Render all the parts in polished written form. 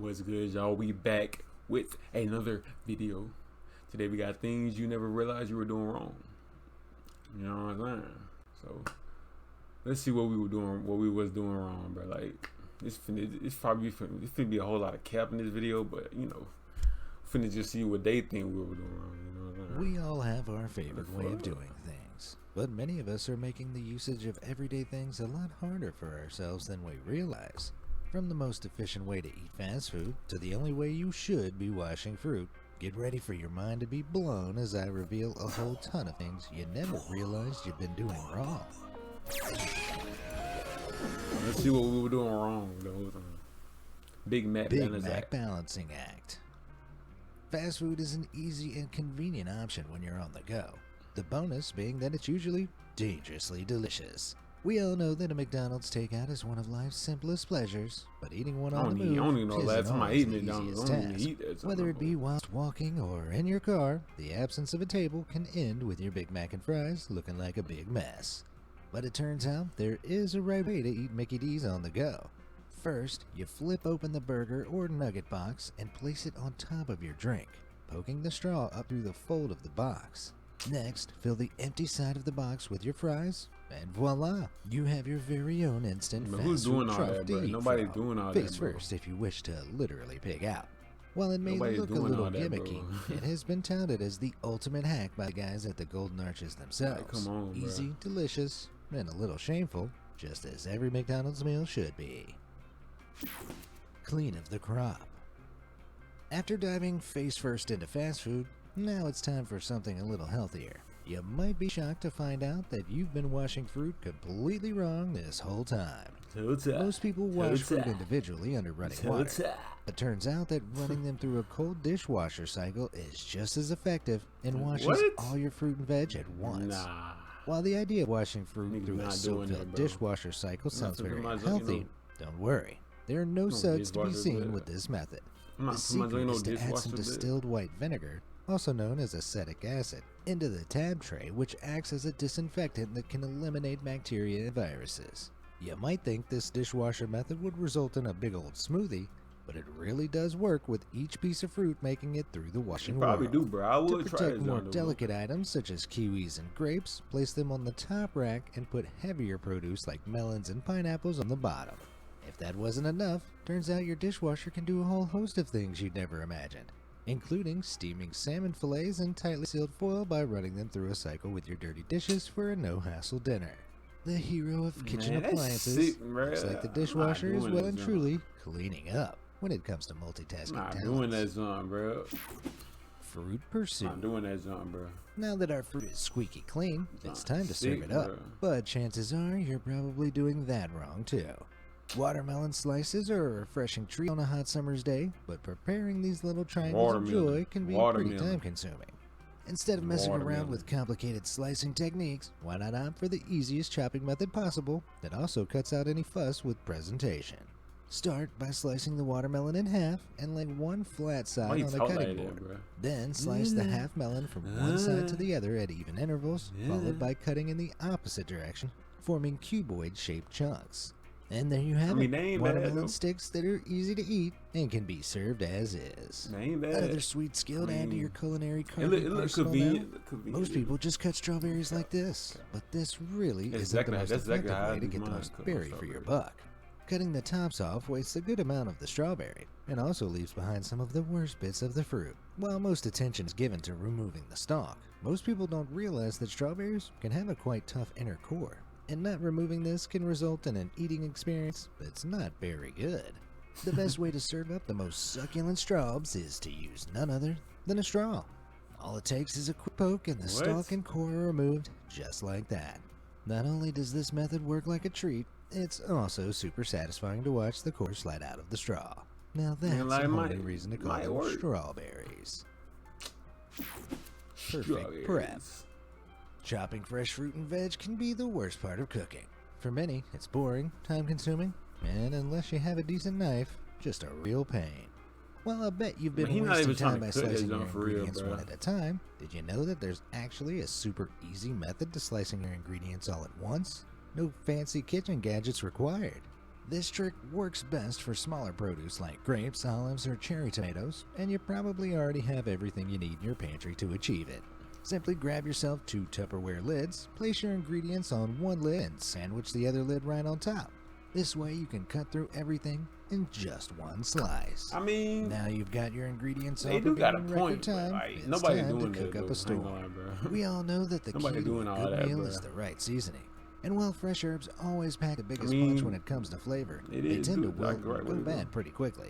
What's good, y'all? We back with another video. Today we got things you never realized you were doing wrong. You know what I'm saying? So let's see what we were doing, what we was doing wrong, bro. Like it's finna be a whole lot of cap in this video, but you know, finna just see what they think we were doing wrong. You know what I'm saying? We all have our favorite way of doing things, but many of us are making the usage of everyday things a lot harder for ourselves than we realize. From the most efficient way to eat fast food to the only way you should be washing fruit, get ready for your mind to be blown as I reveal a whole ton of things you never realized you've been doing wrong. Let's see what we were doing wrong, though. Big Mac Balancing Act. Fast food is an easy and convenient option when you're on the go. The bonus being that it's usually dangerously delicious. We all know that a McDonald's takeout is one of life's simplest pleasures, but eating one on the move isn't always the easiest task. Whether it be whilst walking or in your car, the absence of a table can end with your Big Mac and fries looking like a big mess. But it turns out there is a right way to eat Mickey D's on the go. First, you flip open the burger or nugget box and place it on top of your drink, poking the straw up through the fold of the box. Next, fill the empty side of the box with your fries, and voila, you have your very own instant fast food trough to eat Nobody's doing all that, face first if you wish to literally pig out. While it may look a little gimmicky, it has been touted as the ultimate hack by the guys at the Golden Arches themselves. Easy, delicious, and a little shameful, just as every McDonald's meal should be. Clean of the crop. After diving face first into fast food, now it's time for something a little healthier. You might be shocked to find out that you've been washing fruit completely wrong this whole time. Most people wash fruit individually under running water. It turns out that running them through a cold dishwasher cycle is just as effective and washes all your fruit and veg at once. While the idea of washing fruit through a soap-filled dishwasher cycle sounds very unhealthy, don't worry. There are no suds to be seen with this method. The secret is to add some distilled white vinegar, also known as acetic acid, into the tab tray, which acts as a disinfectant that can eliminate bacteria and viruses. You might think this dishwasher method would result in a big old smoothie, but it really does work with each piece of fruit making it through the washing world. Probably do, bro. I would to try protect more delicate items such as kiwis and grapes, place them on the top rack and put heavier produce like melons and pineapples on the bottom. If that wasn't enough, turns out your dishwasher can do a whole host of things you'd never imagined, including steaming salmon fillets in tightly sealed foil by running them through a cycle with your dirty dishes for a no-hassle dinner. The hero of kitchen appliances looks like the dishwasher is well and truly cleaning up when it comes to multitasking talents. Doing that song, bro. Fruit pursuit. I'm doing that song, bro. Now that our fruit is squeaky clean, it's time to serve it up. But chances are you're probably doing that wrong too. Watermelon slices are a refreshing treat on a hot summer's day, but preparing these little triangles of joy can be pretty time-consuming. Instead of messing around with complicated slicing techniques, why not opt for the easiest chopping method possible that also cuts out any fuss with presentation? Start by slicing the watermelon in half and lay one flat side on the cutting board. Then slice the half melon from one side to the other at even intervals, followed by cutting in the opposite direction, forming cuboid-shaped chunks. And there you have it, watermelon sticks that are easy to eat and can be served as is. Another sweet skill to add to your culinary arsenal now. Most people just cut strawberries like this, but this really isn't the most effective way to get the most berry for your buck. Cutting the tops off wastes a good amount of the strawberry, and also leaves behind some of the worst bits of the fruit. While most attention is given to removing the stalk, most people don't realize that strawberries can have a quite tough inner core. And not removing this can result in an eating experience that's not very good. The best way to serve up the most succulent strawbs is to use none other than a straw. All it takes is a quick poke and the stalk and core are removed just like that. Not only does this method work like a treat, it's also super satisfying to watch the core slide out of the straw. Now that's a whole new reason to call them strawberries. Perfect prep. Chopping fresh fruit and veg can be the worst part of cooking. For many, it's boring, time-consuming, and unless you have a decent knife, just a real pain. Well, I bet you've been wasting time by slicing your ingredients one at a time. Did you know that there's actually a super easy method to slicing your ingredients all at once? No fancy kitchen gadgets required. This trick works best for smaller produce like grapes, olives, or cherry tomatoes, and you probably already have everything you need in your pantry to achieve it. Simply grab yourself 2 Tupperware lids, place your ingredients on one lid, and sandwich the other lid right on top. This way you can cut through everything in just one slice. I mean, now you've got your ingredients they all do got a in point, time. like, It's nobody time doing to cook that, up though. a storm. Hang on, bro. We all know that the key Nobody to a doing all good that, meal bro. is the right seasoning. And while fresh herbs always pack the biggest I mean, punch when it comes to flavor, it they is tend to good, wilt like, the right and go way to go. bad pretty quickly.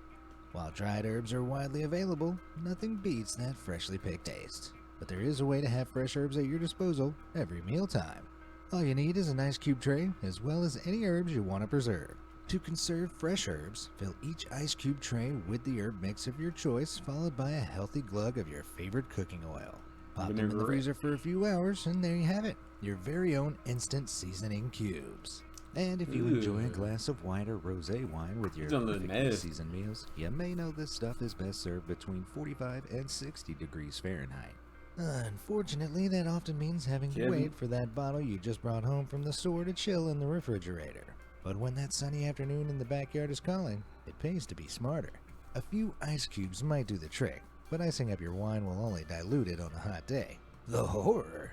While dried herbs are widely available, nothing beats that freshly picked taste. But there is a way to have fresh herbs at your disposal every mealtime. All you need is an ice cube tray, as well as any herbs you want to preserve. To conserve fresh herbs, fill each ice cube tray with the herb mix of your choice, followed by a healthy glug of your favorite cooking oil. Pop them in the Vinaigrette. freezer for a few hours, and there you have it, your very own instant seasoning cubes. And if you enjoy a Ugh. glass of white or rosé wine with your It's a little perfectly nasty. seasoned meals, you may know this stuff is best served between 45 and 60 degrees Fahrenheit. Unfortunately, that often means having to Kevin. wait for that bottle you just brought home from the store to chill in the refrigerator. But when that sunny afternoon in the backyard is calling, it pays to be smarter. A few ice cubes might do the trick, but icing up your wine will only dilute it on a hot day. The horror!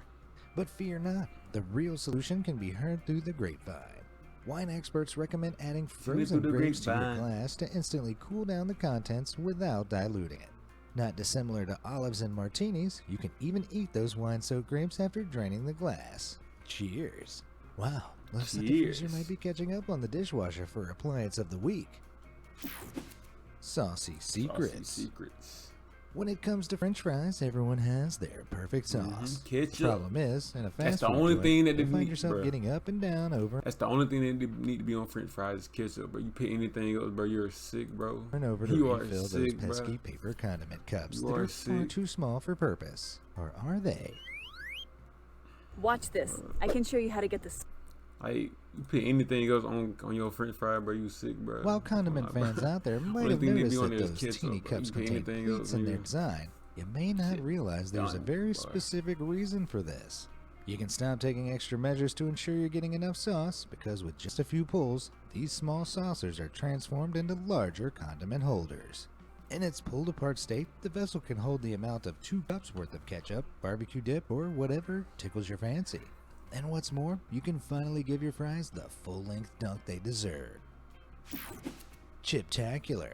But fear not, the real solution can be heard through the grapevine. Wine experts recommend adding frozen through the grapes to your grapevine. glass to instantly cool down the contents without diluting it. Not dissimilar to olives and martinis, you can even eat those wine-soaked grapes after draining the glass. Cheers! Wow, looks like the freezer Cheers. might be catching up on the dishwasher for appliance of the week. Saucy secrets. Saucy secrets. When it comes to French fries, everyone has their perfect sauce. The Ketchup. problem is, in a fast the food only joint, thing that you they find need, yourself bruh. getting up and down over That's the only thing that need to be on French fries is ketchup, bro. You put anything else, bro, you're sick, bro. and over to You are refill those sick, pesky bruh. paper condiment cups You that are are far sick. too small for purpose. Or are they? Watch this. I can show you how to get this. Like, you put anything else on your French fry, bro, you sick, bro. While condiment Come on, fans bro. out there might Only have thing they noticed be on that there is those ketchup, teeny bro. cups You put contain anything else pleats on in their your- design, you may not Shit. realize there's a Done, very boy. specific reason for this. You can stop taking extra measures to ensure you're getting enough sauce, because with just a few pulls, these small saucers are transformed into larger condiment holders. In its pulled apart state, the vessel can hold the amount of 2 cups worth of ketchup, barbecue dip, or whatever tickles your fancy. And what's more, you can finally give your fries the full-length dunk they deserve. Chiptacular.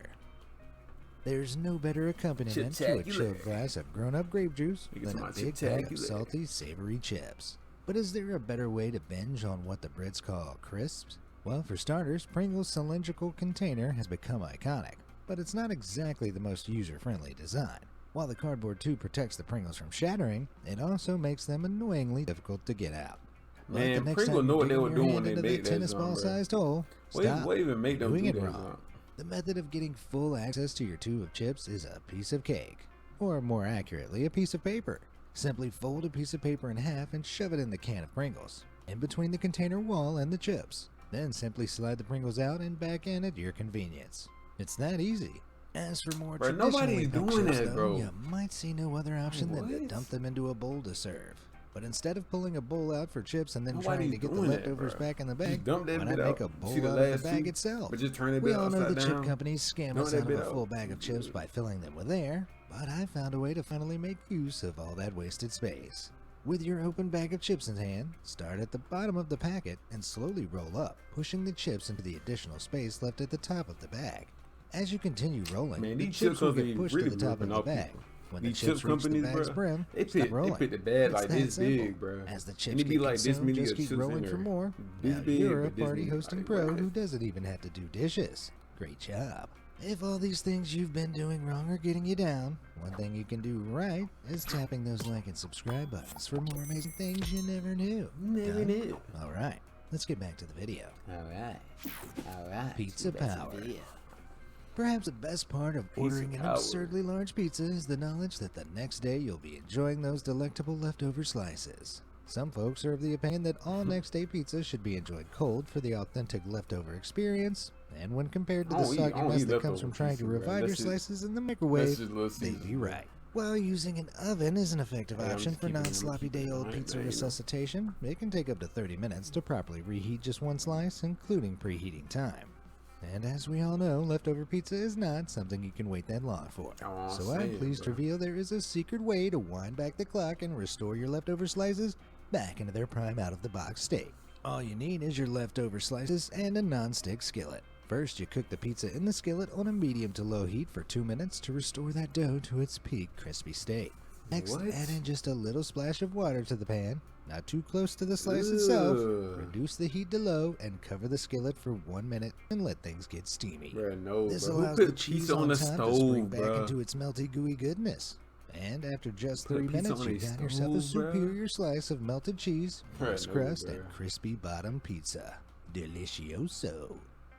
There's no better accompaniment to a Chiptacular. chilled glass of grown-up grape juice We get than some a big bag of Chiptacular. salty, savory chips. But is there a better way to binge on what the Brits call crisps? Well, for starters, Pringles' cylindrical container has become iconic, but it's not exactly the most user-friendly design. While the cardboard tube protects the Pringles from shattering, it also makes them annoyingly difficult to get out. Like Man, the next Pringle time know you're what they digging were your doing hand when they into made that that tennis junk, bro. ball-sized hole, What stop. even make them Doing do it that? wrong. junk? The method of getting full access to your tube of chips is a piece of cake, or more accurately, a piece of paper. Simply fold a piece of paper in half and shove it in the can of Pringles, in between the container wall and the chips. Then simply slide the Pringles out and back in at your convenience. It's that easy. As for more Bro, traditionally nobody's cooked doing chips, that, though, bro. you might see no other option than to What? dump them into a bowl to serve. But instead of pulling a bowl out for chips and then Nobody's trying to get the doing that, leftovers bro. back in the Just bag, dump that why bit not make out. a bowl See the out of last the bag two? itself? But just turn that We bit all know upside the down. chip companies scam Dump us that out of bit a out. full bag of chips by filling them with air, but I found a way to finally make use of all that wasted space. With your open bag of chips in hand, start at the bottom of the packet and slowly roll up, pushing the chips into the additional space left at the top of the bag. As you continue rolling, Man, the these chips chip will get companies pushed really to the top of ripping the off bag. people. When the These chips chip reach the companies, bag's bro, brim, they stop put rolling. the bag It's like that this simple. big, bro. As the And chips it be get like this consumed, many just of keep chips in rolling for there. more. This Now big, you're a but this party big. hosting Like, pro what? who doesn't even have to do dishes. Great job. If all these things you've been doing wrong are getting you down, one thing you can do right is tapping those like and subscribe buttons for more amazing things you never knew. Never Done? knew. Alright, let's get back to the video. Alright. Pizza power. Perhaps the best part of Pizza ordering an power. absurdly large pizza is the knowledge that the next day you'll be enjoying those delectable leftover slices. Some folks are of the opinion that all next day pizzas should be enjoyed cold for the authentic leftover experience, and when compared to I the don't eat- I soggy don't mess eat that comes from leftover trying to pizza, bro. revive your That's just- slices in the That's microwave, just a little they'd be seasoning. right. While using an oven is an effective Hey, I'm option just for keeping it- I'm non-sloppy keeping it day-old right pizza there, you know. resuscitation, it can take up to 30 minutes to properly reheat just one slice, including preheating time. And as we all know, leftover pizza is not something you can wait that long for. Oh, So I'm pleased to reveal there is a secret way to wind back the clock and restore your leftover slices back into their prime out-of-the-box state. All you need is your leftover slices and a non-stick skillet. First, you cook the pizza in the skillet on a medium to low heat for 2 minutes to restore that dough to its peak crispy state. Next, add in just a little splash of water to the pan, not too close to the slice itself. Reduce the heat to low and cover the skillet for 1 minute and let things get steamy. This allows the cheese on top to spring back into its melty, gooey goodness. And after just 3 minutes, you got yourself a superior slice of melted cheese, moist crust, and crispy bottom pizza. Delicioso.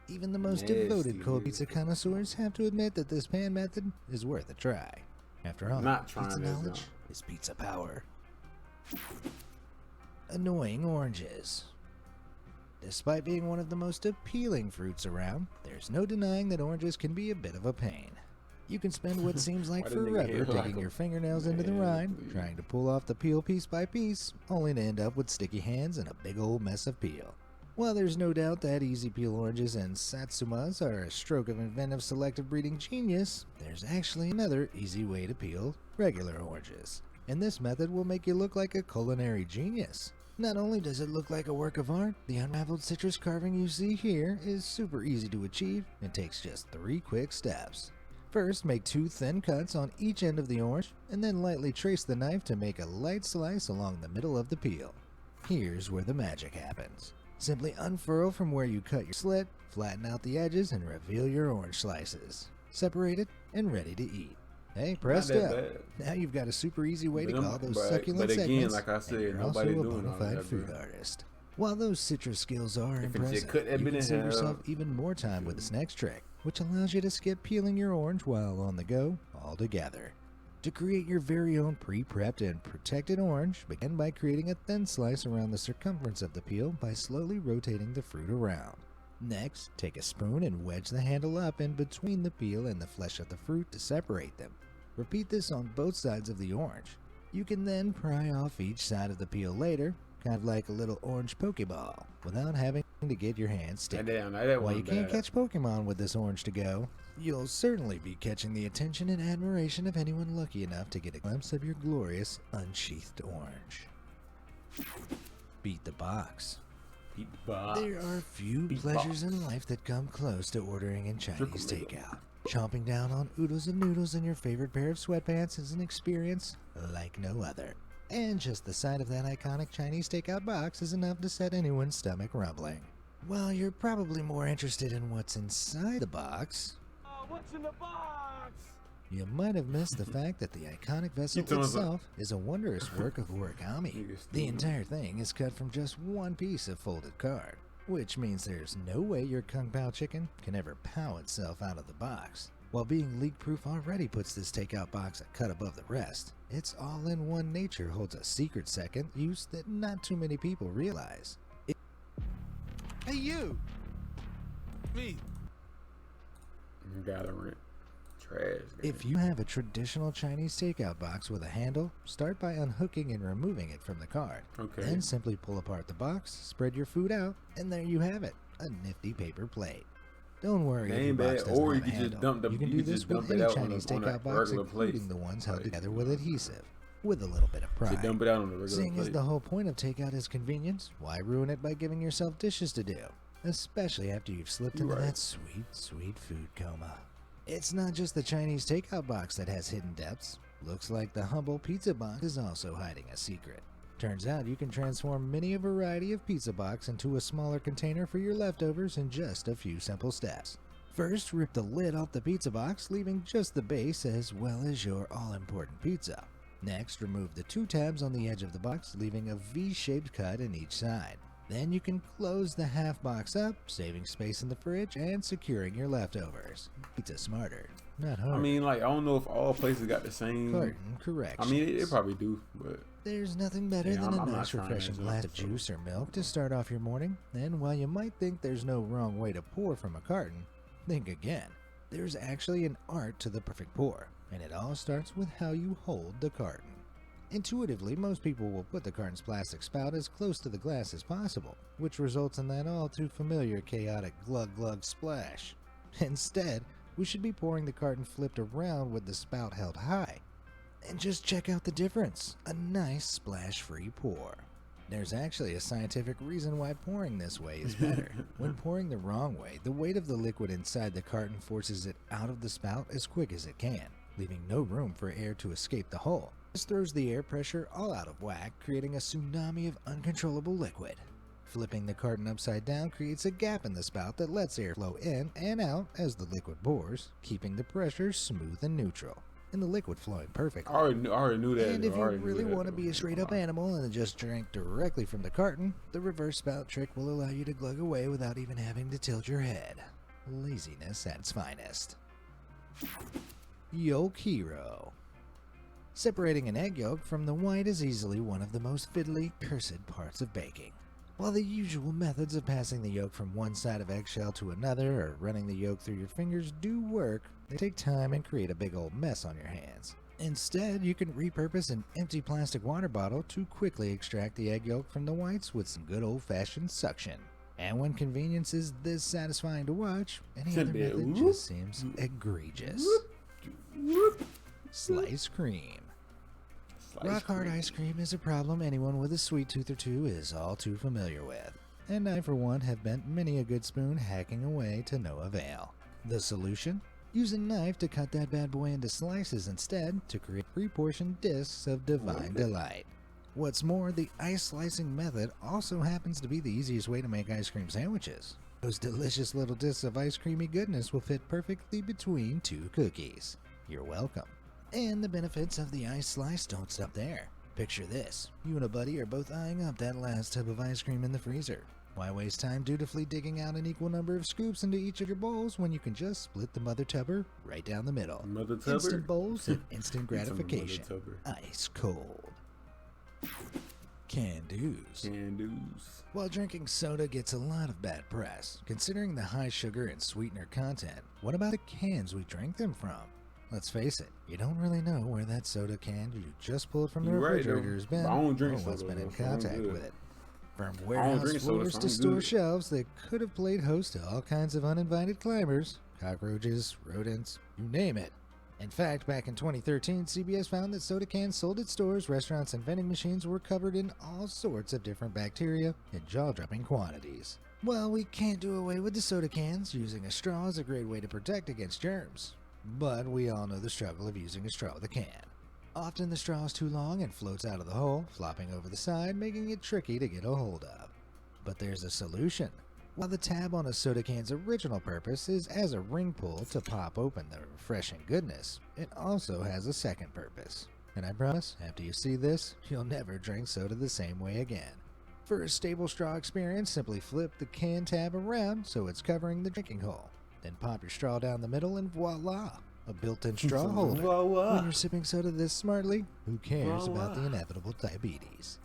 Even the most devoted cold pizza connoisseurs have to admit that this pan method is worth a try. After all, pizza knowledge is pizza power. Annoying oranges. Despite being one of the most appealing fruits around, there's no denying that oranges can be a bit of a pain. You can spend what seems like forever digging your fingernails into the rind, trying to pull off the peel piece by piece, only to end up with sticky hands and a big old mess of peel. While there's no doubt that easy peel oranges and satsumas are a stroke of inventive selective breeding genius, there's actually another easy way to peel regular oranges. And this method will make you look like a culinary genius. Not only does it look like a work of art, the unraveled citrus carving you see here is super easy to achieve and takes just 3 quick steps. First, make 2 thin cuts on each end of the orange, and then lightly trace the knife to make a light slice along the middle of the peel. Here's where the magic happens. Simply unfurl from where you cut your slit, flatten out the edges, and reveal your orange slices. Separated and ready to eat. Hey, presto! Now you've got a super easy way to call those succulent segments, like I said, and you're also a bona fide food artist. While those citrus skills are impressive, you can save yourself even more time with this next trick, which allows you to skip peeling your orange while on the go altogether. To create your very own pre-prepped and protected orange, begin by creating a thin slice around the circumference of the peel by slowly rotating the fruit around. Next, take a spoon and wedge the handle up in between the peel and the flesh of the fruit to separate them. Repeat this on both sides of the orange. You can then pry off each side of the peel later, kind of like a little orange Pokeball, without having to get your hands sticky. While you can't catch Pokemon with this orange to go, you'll certainly be catching the attention and admiration of anyone lucky enough to get a glimpse of your glorious unsheathed orange. Beat the box. There are few pleasures in life that come close to ordering in Chinese takeout. Chomping down on oodles of noodles in your favorite pair of sweatpants is an experience like no other. And just the sight of that iconic Chinese takeout box is enough to set anyone's stomach rumbling. While you're probably more interested in what's inside the box, what's in the box? You might have missed the fact that the iconic vessel itself is a wondrous work of origami. The entire thing is cut from just one piece of folded card, which means there's no way your Kung Pao chicken can ever pow itself out of the box. While being leak-proof already puts this takeout box a cut above the rest, its all-in-one nature holds a secret second use that not too many people realize. Hey you! Me! Gotta rent. Trash. If you have a traditional Chinese takeout box with a handle, start by unhooking and removing it from the card. Okay. Then simply pull apart the box, spread your food out, and there you have it, a nifty paper plate. Don't worry if your box doesn't have a handle. You can do this with any Chinese takeout box, including the ones held together with adhesive, with a little bit of pride. Dump it out on the regular Seeing plate. as the whole point of takeout is convenience, why ruin it by giving yourself dishes to do? Especially after you've slipped into that sweet, sweet food coma. It's not just the Chinese takeout box that has hidden depths. Looks like the humble pizza box is also hiding a secret. Turns out you can transform many a variety of pizza box into a smaller container for your leftovers in just a few simple steps. First, rip the lid off the pizza box, leaving just the base as well as your all-important pizza. Next, remove the 2 tabs on the edge of the box, leaving a V-shaped cut in each side. Then you can close the half box up, saving space in the fridge and securing your leftovers. Pizza smarter, not harder. I mean, like, I don't know if all places got the same. Carton corrections. I mean, they probably do, but there's nothing better than a nice refreshing glass of juice or milk to start off your morning. And while you might think there's no wrong way to pour from a carton, think again. There's actually an art to the perfect pour, and it all starts with how you hold the carton. Intuitively, most people will put the carton's plastic spout as close to the glass as possible, which results in that all too familiar chaotic glug glug splash. Instead, we should be pouring the carton flipped around with the spout held high. And just check out the difference, a nice splash-free pour. There's actually a scientific reason why pouring this way is better. When pouring the wrong way, the weight of the liquid inside the carton forces it out of the spout as quick as it can, leaving no room for air to escape the hole. This throws the air pressure all out of whack, creating a tsunami of uncontrollable liquid. Flipping the carton upside down creates a gap in the spout that lets air flow in and out as the liquid pours, keeping the pressure smooth and neutral, and the liquid flowing perfectly. I already knew that. And if you really want to be a straight up animal and just drink directly from the carton, the reverse spout trick will allow you to glug away without even having to tilt your head. Laziness at its finest. Yolk Hero. Separating an egg yolk from the white is easily one of the most fiddly, cursed parts of baking. While the usual methods of passing the yolk from one side of eggshell to another or running the yolk through your fingers do work, they take time and create a big old mess on your hands. Instead, you can repurpose an empty plastic water bottle to quickly extract the egg yolk from the whites with some good old-fashioned suction. And when convenience is this satisfying to watch, any other method just seems egregious. Slice cream. Rock hard ice cream is a problem anyone with a sweet tooth or two is all too familiar with, and I for one have bent many a good spoon hacking away to no avail. The solution? Use a knife to cut that bad boy into slices instead to create pre-portioned discs of divine delight. What's more, the ice slicing method also happens to be the easiest way to make ice cream sandwiches. Those delicious little discs of ice creamy goodness will fit perfectly between two cookies. You're welcome. And the benefits of the ice slice don't stop there. Picture this. You and a buddy are both eyeing up that last tub of ice cream in the freezer. Why waste time dutifully digging out an equal number of scoops into each of your bowls when you can just split the mother tubber right down the middle? Mother tubber? Instant bowls and instant gratification. Ice cold. Can-dos. Can-dos. While drinking soda gets a lot of bad press, considering the high sugar and sweetener content, what about the cans we drink them from? Let's face it, you don't really know where that soda can you just pulled from the refrigerator has been, or what's been in contact with it. From warehouse floors to store shelves, they could have played host to all kinds of uninvited climbers, cockroaches, rodents, you name it. In fact, back in 2013, CBS found that soda cans sold at stores, restaurants, and vending machines were covered in all sorts of different bacteria in jaw-dropping quantities. Well, we can't do away with the soda cans. Using a straw is a great way to protect against germs. But we all know the struggle of using a straw with a can. Often the straw is too long and floats out of the hole, flopping over the side, making it tricky to get a hold of. But there's a solution. While the tab on a soda can's original purpose is as a ring pull to pop open the refreshing goodness, it also has a second purpose. And I promise, after you see this, you'll never drink soda the same way again. For a stable straw experience, simply flip the can tab around so it's covering the drinking hole. Then pop your straw down the middle and voila, a built-in straw holder. When you're sipping soda this smartly, who cares about the inevitable diabetes?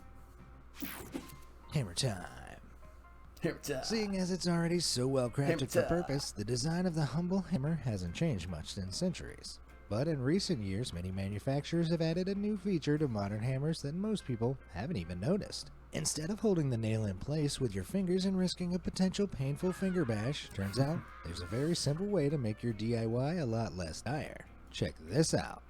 Hammer time. Hammer time. Seeing as it's already so well crafted for purpose, the design of the humble hammer hasn't changed much in centuries. But in recent years, many manufacturers have added a new feature to modern hammers that most people haven't even noticed. Instead of holding the nail in place with your fingers and risking a potential painful finger bash, turns out there's a very simple way to make your DIY a lot less dire. Check this out.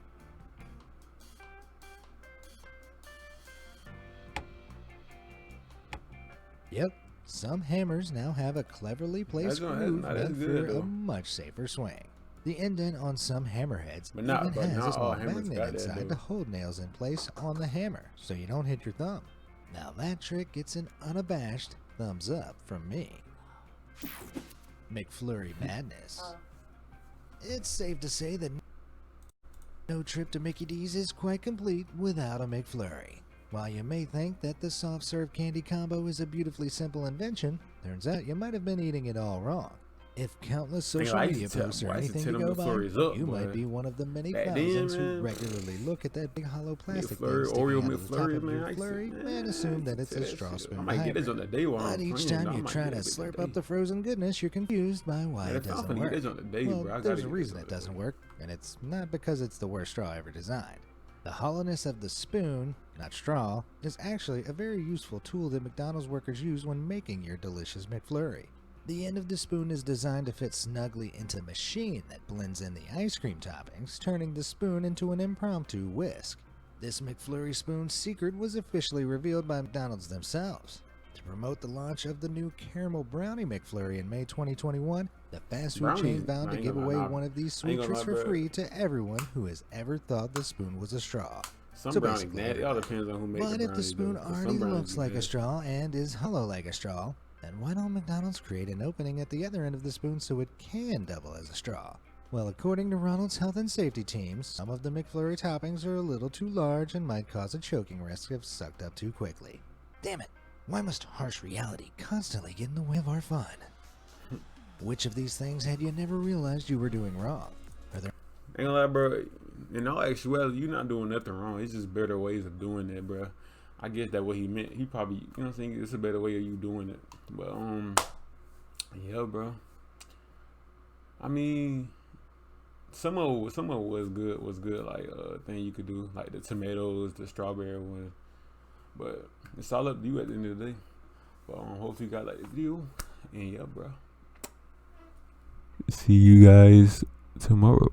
Yep, some hammers now have a cleverly placed groove meant for a much safer swing. The indent on some hammerheads even has a small magnet inside to hold nails in place on the hammer so you don't hit your thumb. Now that trick gets an unabashed thumbs up from me. McFlurry madness. It's safe to say that no trip to Mickey D's is quite complete without a McFlurry. While you may think that the soft serve candy combo is a beautifully simple invention, turns out you might have been eating it all wrong. If countless social media posts are anything to go by, you might be one of the many thousands who regularly look at that big hollow plastic thing sticking out of the top of your flurry and assume that it's a straw spoon hybrid. But each time you try to slurp up the frozen goodness, you're confused by why it doesn't work. Well, there's a reason it doesn't work, and it's not because it's the worst straw ever designed. The hollowness of the spoon, not straw, is actually a very useful tool that McDonald's workers use when making your delicious McFlurry. The end of the spoon is designed to fit snugly into the machine that blends in the ice cream toppings, turning the spoon into an impromptu whisk. This McFlurry spoon's secret was officially revealed by McDonald's themselves. To promote the launch of the new Caramel Brownie McFlurry in May 2021, the fast food chain vowed to give away one of these sweet treats for free to everyone who has ever thought the spoon was a straw. Some So brownies basically nasty. It all depends on who makes But the if the brownies, spoon though, 'cause some already brownies looks be like a nasty. straw and is hollow like a straw, then why don't McDonald's create an opening at the other end of the spoon so it can double as a straw? Well, according to Ronald's health and safety teams, some of the McFlurry toppings are a little too large and might cause a choking risk if sucked up too quickly. Damn it! Why must harsh reality constantly get in the way of our fun? Which of these things had you never realized you were doing wrong? Are there Ain't gonna lie, bro. In all actuality, you're not doing nothing wrong. It's just better ways of doing that, bro. I guess that's what he meant. He probably, you know what I'm saying? It's a better way of you doing it. But, yeah, bro. I mean, some of it was good, like, thing you could do, like the tomatoes, the strawberry one. But it's all up to you at the end of the day. But, hopefully you got like the video. And, yeah, bro. See you guys tomorrow.